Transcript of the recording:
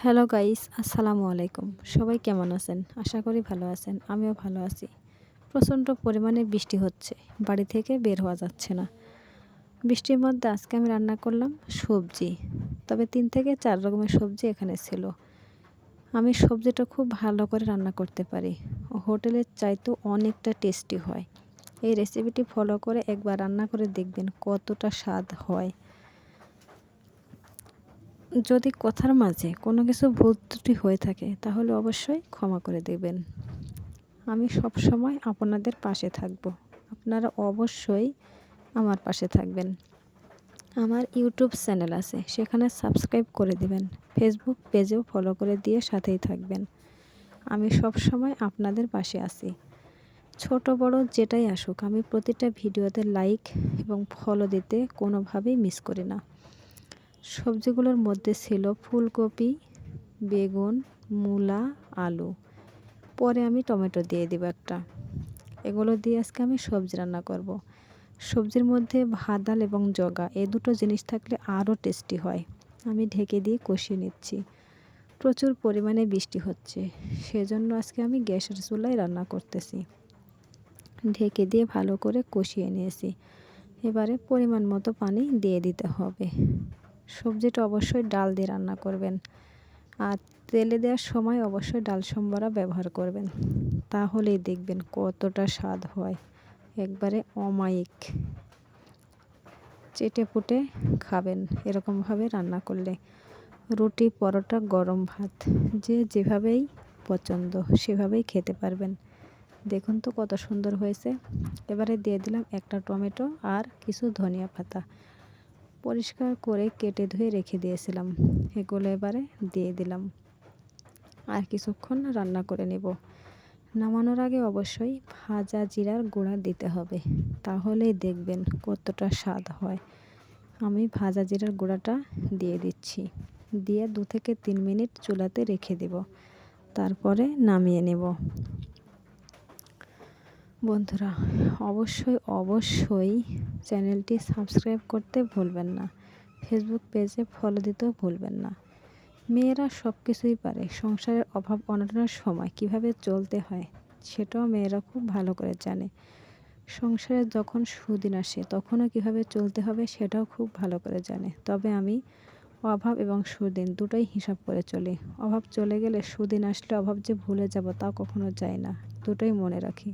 Hello guys, আসসালামু আলাইকুম। সবাই কেমন আছেন? আশা করি ভালো আছেন। আমিও ভালো আছি। প্রচণ্ড পরিমাণে বৃষ্টি হচ্ছে। বাড়ি থেকে বের হওয়া যাচ্ছে না। বৃষ্টির মধ্যে আজকে আমি রান্না করলাম সবজি। তবে ৩ থেকে ৪ রকমের সবজি এখানে ছিল। আমি সবজিটা খুব ভালো করে রান্না করতে পারি। হোটেলের চাইতেও অনেকটা টেস্টি হয়। এই রেসিপিটি ফলো করে একবার রান্না করে দেখবেন কতটা স্বাদ হয়। যদি কথার মাঝে কোনো কিছু ভুল ত্রুটি হয়ে থাকে তাহলে অবশ্যই ক্ষমা করে দেবেন। আমি সবসময় আপনাদের পাশে থাকব। আপনারা অবশ্যই আমার পাশে থাকবেন। আমার ইউটিউব চ্যানেল আছে, সেখানে সাবস্ক্রাইব করে দিবেন। ফেসবুক পেজেও ফলো করে দিয়ে সাথেই থাকবেন। আমি সবসময় আপনাদের পাশে আছি। ছোট বড় যেটাই আসুক, আমি প্রতিটা ভিডিওতে লাইক এবং ফলো দিতে কোনোভাবেই মিস করি না। সবজিগুলোর মধ্যে ছিল ফুলকপি, বেগুন, মূলা, আলু। পরে আমি টমেটো দিয়ে দিব একটা। এগুলো দিয়ে আজকে আমি সবজি রান্না করব। সবজির মধ্যে ভাত ডাল এবং জগা এই দুটো জিনিস থাকলে আরও টেস্টি হয়। আমি ঢেকে দিয়ে কষিয়ে নিচ্ছি। প্রচুর পরিমাণে বৃষ্টি হচ্ছে, সেজন্য আজকে আমি গ্যাসের চুলায় রান্না করতেছি। ঢেকে দিয়ে ভালো করে কষিয়ে নিয়েছি। এবারে পরিমাণ মতো পানি দিয়ে দিতে হবে। সবজিটা অবশ্যই ডাল দিয়ে রান্না করবেন, আর তেলে দেওয়ার সময় অবশ্যই ডাল সম্বরা ব্যবহার করবেন। তাহলেই দেখবেন কতটা স্বাদ হয়, একবারে অমায়িক। চেটেপুটে খাবেন এরকমভাবে রান্না করলে। রুটি, পরোটা, গরম ভাত, যে যেভাবেই পছন্দ সেভাবেই খেতে পারবেন। দেখুন তো কত সুন্দর হয়েছে। এবারে দিয়ে দিলাম একটা টমেটো আর কিছু ধনিয়া পাতা। পরিষ্কার করে কেটে ধুয়ে রেখে দিয়েছিলাম, এগুলো এবারে দিয়ে দিলাম। আর কিছুক্ষণ রান্না করে নেব। নামানোর আগে অবশ্যই ভাজা জিরার গুঁড়া দিতে হবে, তাহলেই দেখবেন কতটা স্বাদ হয়। আমি ভাজা জিরার গুঁড়াটা দিয়ে দিচ্ছি। দিয়ে 2 থেকে 3 মিনিট চুলাতে রেখে দেব, তারপরে নামিয়ে নেব। বন্ধুরা, অবশ্যই চ্যানেলটি সাবস্ক্রাইব করতে ভুলবেন না। ফেসবুক পেজে ফলো দিতেও ভুলবেন না। মেয়েরা সব কিছুই পারে। সংসারের অভাব অনটনের সময় কিভাবে চলতে হয় সেটাও মেয়েরা খুব ভালো করে জানে। সংসারে যখন সুদিন আসে তখনও কিভাবে চলতে হবে সেটাও খুব ভালো করে জানে। তবে আমি অভাব এবং সুদিন দুটোই হিসাব করে চলি। অভাব চলে গেলে সুদিন আসলে অভাব যে ভুলে যাব তা কখনো যায় না, দুটোই মনে রাখি।